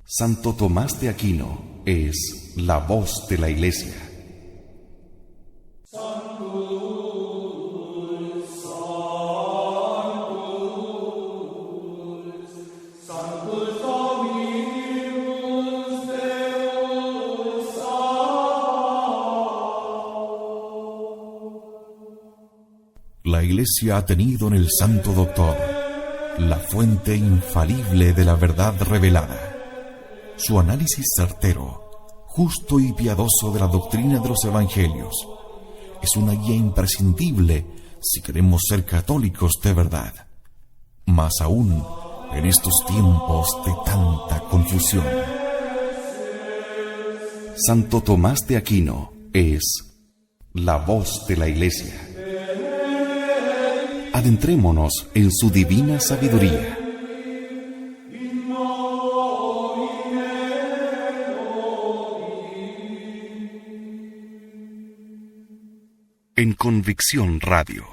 Santo Tomás de Aquino es la voz de la Iglesia. La Iglesia ha tenido en el Santo Doctor la fuente infalible de la verdad revelada. Su análisis certero, justo y piadoso de la doctrina de los Evangelios es una guía imprescindible si queremos ser católicos de verdad, más aún en estos tiempos de tanta confusión. Santo Tomás de Aquino es la voz de la Iglesia. Adentrémonos en su divina sabiduría. En Convicción Radio.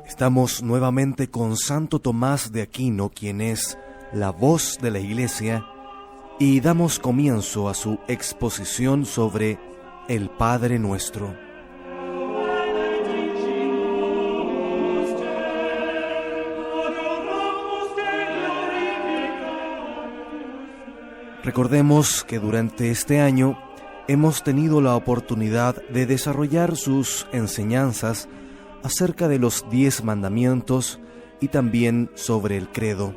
Estamos nuevamente con Santo Tomás de Aquino, quien es la voz de la Iglesia, y damos comienzo a su exposición sobre el Padre Nuestro. Recordemos que durante este año hemos tenido la oportunidad de desarrollar sus enseñanzas acerca de los 10 mandamientos y también sobre el credo.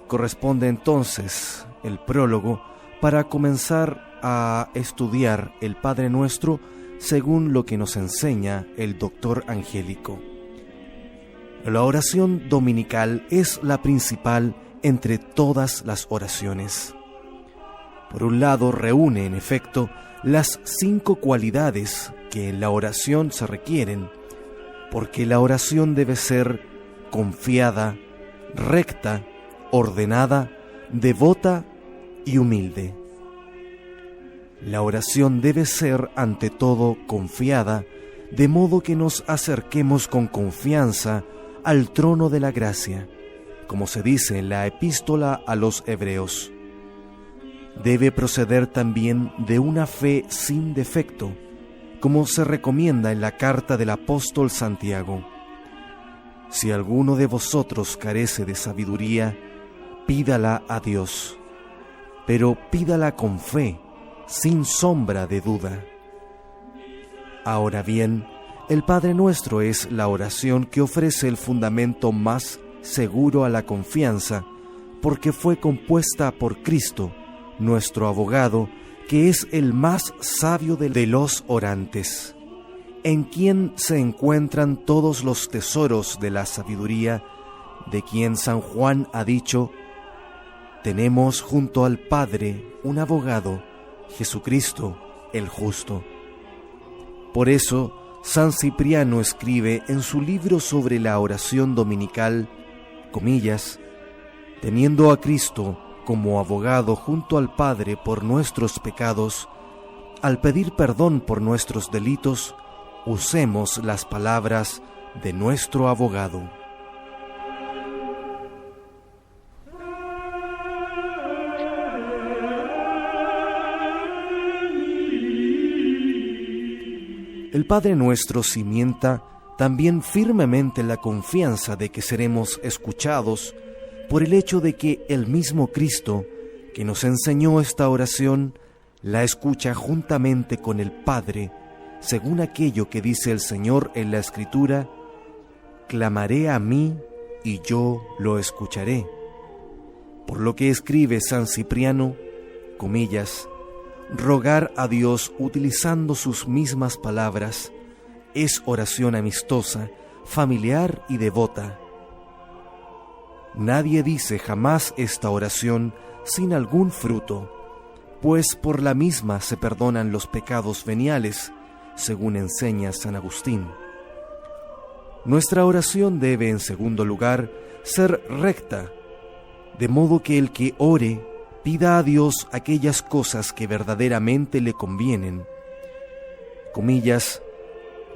Corresponde entonces el prólogo para comenzar a estudiar el Padre Nuestro según lo que nos enseña el doctor Angélico. La oración dominical es la principal entre todas las oraciones. Por un lado, reúne en efecto las 5 cualidades que en la oración se requieren, porque la oración debe ser confiada, recta, ordenada, devota y humilde. La oración debe ser ante todo confiada, de modo que nos acerquemos con confianza al trono de la gracia, como se dice en la epístola a los Hebreos. Debe proceder también de una fe sin defecto, como se recomienda en la carta del apóstol Santiago. Si alguno de vosotros carece de sabiduría, pídala a Dios, pero pídala con fe, sin sombra de duda. Ahora bien, el Padre Nuestro es la oración que ofrece el fundamento más seguro a la confianza, porque fue compuesta por Cristo, nuestro abogado, que es el más sabio de los orantes, en quien se encuentran todos los tesoros de la sabiduría, de quien San Juan ha dicho: tenemos junto al Padre un abogado, Jesucristo el justo. Por eso, San Cipriano escribe en su libro sobre la oración dominical, comillas, teniendo a Cristo como abogado junto al Padre por nuestros pecados, al pedir perdón por nuestros delitos, usemos las palabras de nuestro abogado. El Padre Nuestro cimienta también firmemente la confianza de que seremos escuchados por el hecho de que el mismo Cristo, que nos enseñó esta oración, la escucha juntamente con el Padre, según aquello que dice el Señor en la Escritura: clamaré a mí y yo lo escucharé. Por lo que escribe San Cipriano, comillas, rogar a Dios utilizando sus mismas palabras es oración amistosa, familiar y devota. Nadie dice jamás esta oración sin algún fruto, pues por la misma se perdonan los pecados veniales, según enseña San Agustín. Nuestra oración debe, en segundo lugar, ser recta, de modo que el que ore pida a Dios aquellas cosas que verdaderamente le convienen. Comillas,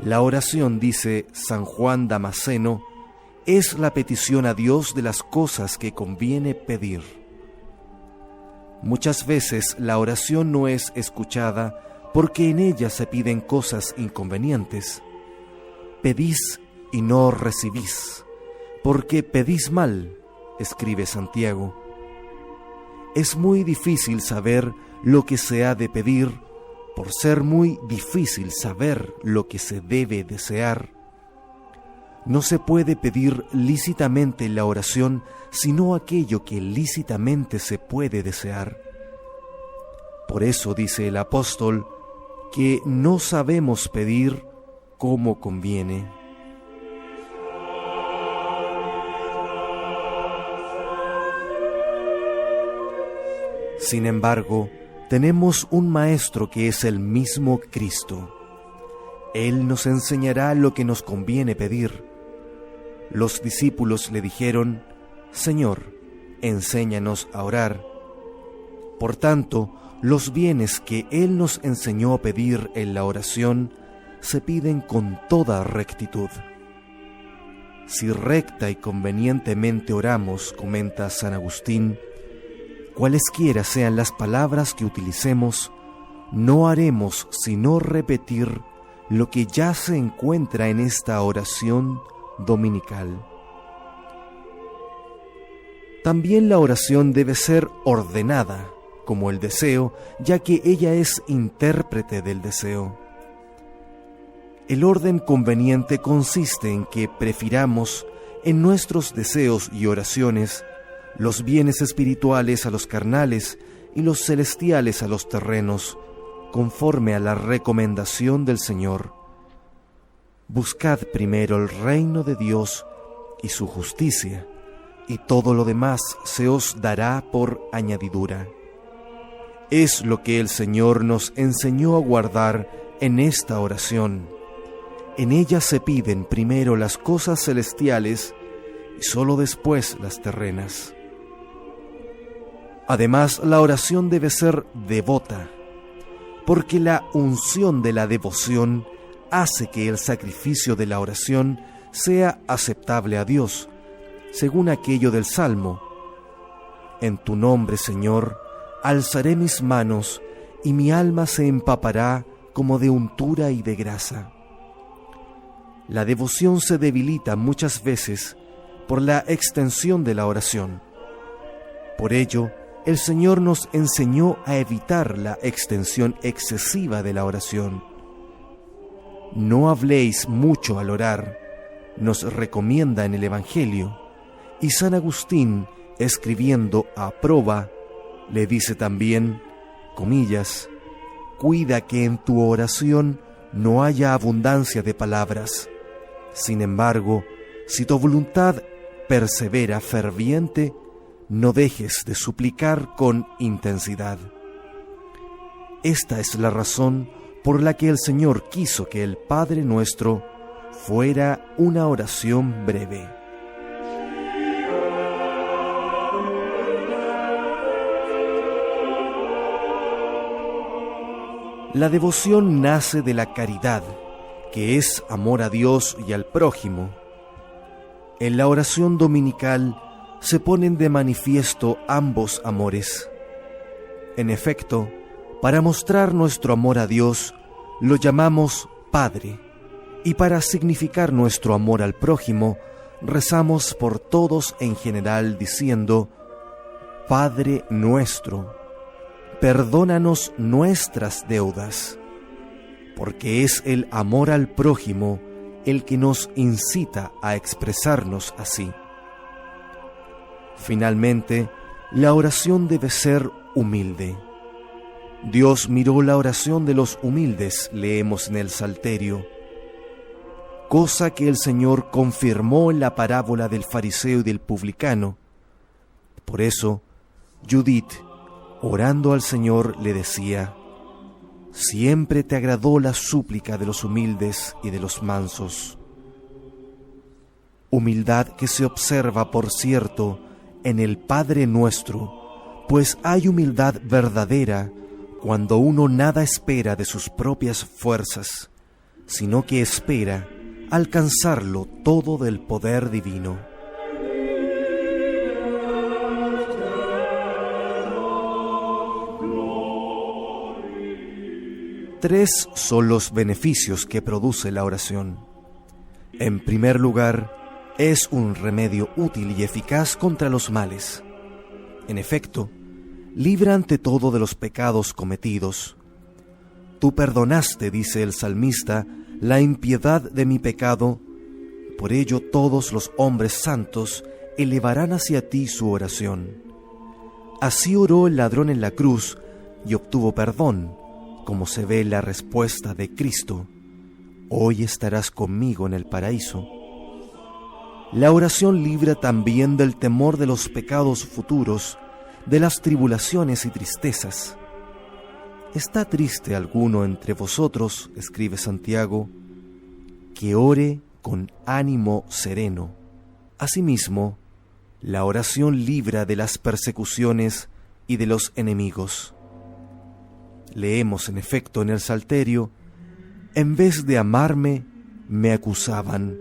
La oración, dice San Juan Damasceno, es la petición a Dios de las cosas que conviene pedir. Muchas veces la oración no es escuchada porque en ella se piden cosas inconvenientes. Pedís y no recibís, porque pedís mal, escribe Santiago. Es muy difícil saber lo que se ha de pedir, por ser muy difícil saber lo que se debe desear. No se puede pedir lícitamente la oración, sino aquello que lícitamente se puede desear. Por eso dice el apóstol que no sabemos pedir como conviene. Sin embargo, tenemos un Maestro que es el mismo Cristo. Él nos enseñará lo que nos conviene pedir. Los discípulos le dijeron: Señor, enséñanos a orar. Por tanto, los bienes que Él nos enseñó a pedir en la oración se piden con toda rectitud. Si recta y convenientemente oramos, comenta San Agustín, cualesquiera sean las palabras que utilicemos, no haremos sino repetir lo que ya se encuentra en esta oración dominical. También la oración debe ser ordenada, como el deseo, ya que ella es intérprete del deseo. El orden conveniente consiste en que prefiramos en nuestros deseos y oraciones los bienes espirituales a los carnales y los celestiales a los terrenos, conforme a la recomendación del Señor. Buscad primero el reino de Dios y su justicia, y todo lo demás se os dará por añadidura. Es lo que el Señor nos enseñó a guardar en esta oración. En ella se piden primero las cosas celestiales y sólo después las terrenas. Además, la oración debe ser devota, porque la unción de la devoción hace que el sacrificio de la oración sea aceptable a Dios, según aquello del Salmo: En tu nombre, Señor, alzaré mis manos, y mi alma se empapará como de untura y de grasa. La devoción se debilita muchas veces por la extensión de la oración. Por ello, el Señor nos enseñó a evitar la extensión excesiva de la oración. No habléis mucho al orar, nos recomienda en el Evangelio, y San Agustín, escribiendo a Proba, le dice también, comillas, cuida que en tu oración no haya abundancia de palabras. Sin embargo, si tu voluntad persevera ferviente, no dejes de suplicar con intensidad. Esta es la razón por la que el Señor quiso que el Padre Nuestro fuera una oración breve. La devoción nace de la caridad, que es amor a Dios y al prójimo. En la oración dominical se ponen de manifiesto ambos amores. En efecto, para mostrar nuestro amor a Dios, lo llamamos Padre, y para significar nuestro amor al prójimo, rezamos por todos en general diciendo: Padre nuestro, perdónanos nuestras deudas, porque es el amor al prójimo el que nos incita a expresarnos así. Finalmente, la oración debe ser humilde. Dios miró la oración de los humildes, leemos en el Salterio, cosa que el Señor confirmó en la parábola del fariseo y del publicano. Por eso, Judith, orando al Señor, le decía: siempre te agradó la súplica de los humildes y de los mansos. Humildad que se observa, por cierto, en el Padre Nuestro, pues hay humildad verdadera cuando uno nada espera de sus propias fuerzas, sino que espera alcanzarlo todo del poder divino. Tres son los beneficios que produce la oración. En primer lugar, es un remedio útil y eficaz contra los males. En efecto, libra ante todo de los pecados cometidos. Tú perdonaste, dice el salmista, la impiedad de mi pecado, por ello todos los hombres santos elevarán hacia ti su oración. Así oró el ladrón en la cruz y obtuvo perdón, como se ve la respuesta de Cristo: hoy estarás conmigo en el paraíso. La oración libra también del temor de los pecados futuros, de las tribulaciones y tristezas. ¿Está triste alguno entre vosotros?, escribe Santiago, que ore con ánimo sereno. Asimismo, la oración libra de las persecuciones y de los enemigos. Leemos en efecto en el Salterio: en vez de amarme, me acusaban,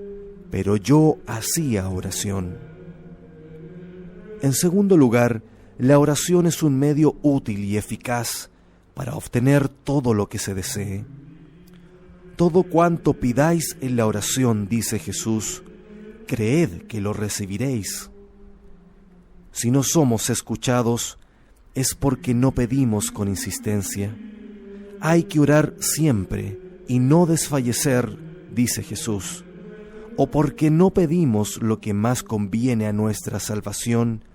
pero yo hacía oración. En segundo lugar, la oración es un medio útil y eficaz para obtener todo lo que se desee. Todo cuanto pidáis en la oración, dice Jesús, creed que lo recibiréis. Si no somos escuchados, es porque no pedimos con insistencia. Hay que orar siempre y no desfallecer, dice Jesús, o porque no pedimos lo que más conviene a nuestra salvación,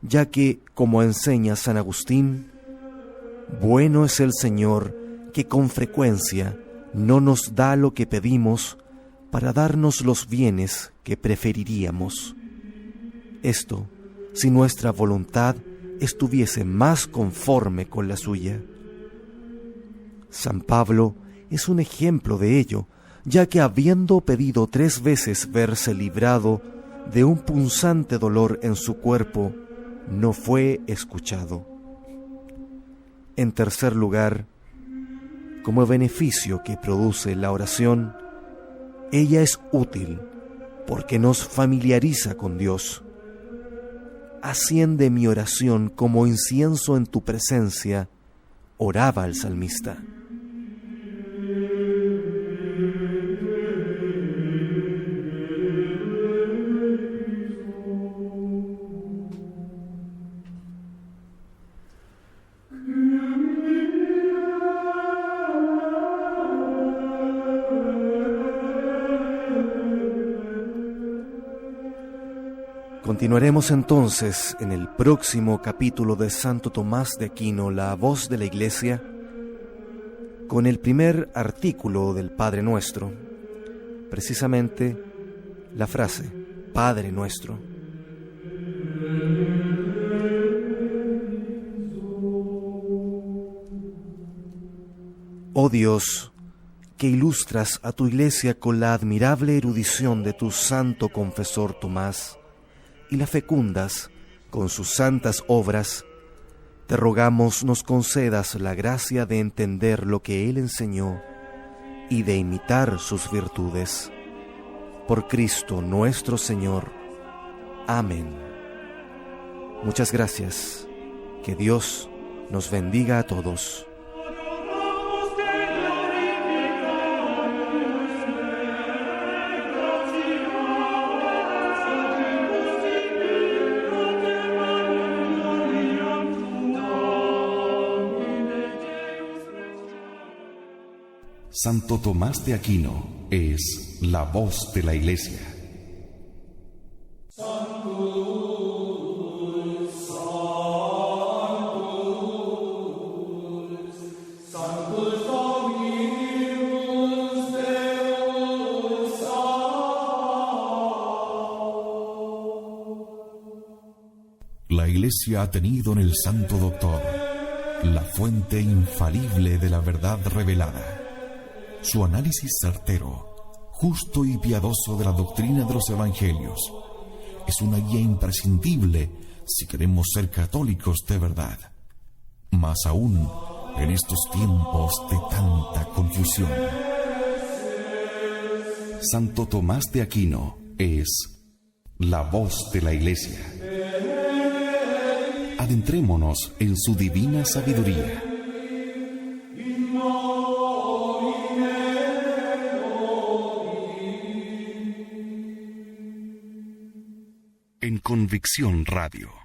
ya que, como enseña San Agustín, bueno es el Señor que con frecuencia no nos da lo que pedimos para darnos los bienes que preferiríamos. Esto, si nuestra voluntad estuviese más conforme con la suya. San Pablo es un ejemplo de ello, ya que habiendo pedido 3 veces verse librado de un punzante dolor en su cuerpo, no fue escuchado. En tercer lugar, como beneficio que produce la oración, ella es útil porque nos familiariza con Dios. Asciende mi oración como incienso en tu presencia, oraba el salmista. Continuaremos entonces en el próximo capítulo de Santo Tomás de Aquino, La Voz de la Iglesia, con el primer artículo del Padre Nuestro, precisamente la frase Padre Nuestro. Oh Dios, que ilustras a tu Iglesia con la admirable erudición de tu santo confesor Tomás, y la fecundas con sus santas obras, te rogamos nos concedas la gracia de entender lo que él enseñó y de imitar sus virtudes. Por Cristo nuestro Señor. Amén. Muchas gracias. Que Dios nos bendiga a todos. Santo Tomás de Aquino es la voz de la Iglesia. La Iglesia ha tenido en el Santo Doctor la fuente infalible de la verdad revelada. Su análisis certero, justo y piadoso de la doctrina de los evangelios es una guía imprescindible si queremos ser católicos de verdad, más aún en estos tiempos de tanta confusión. Santo Tomás de Aquino es la voz de la Iglesia. Adentrémonos en su divina sabiduría. En Convicción Radio.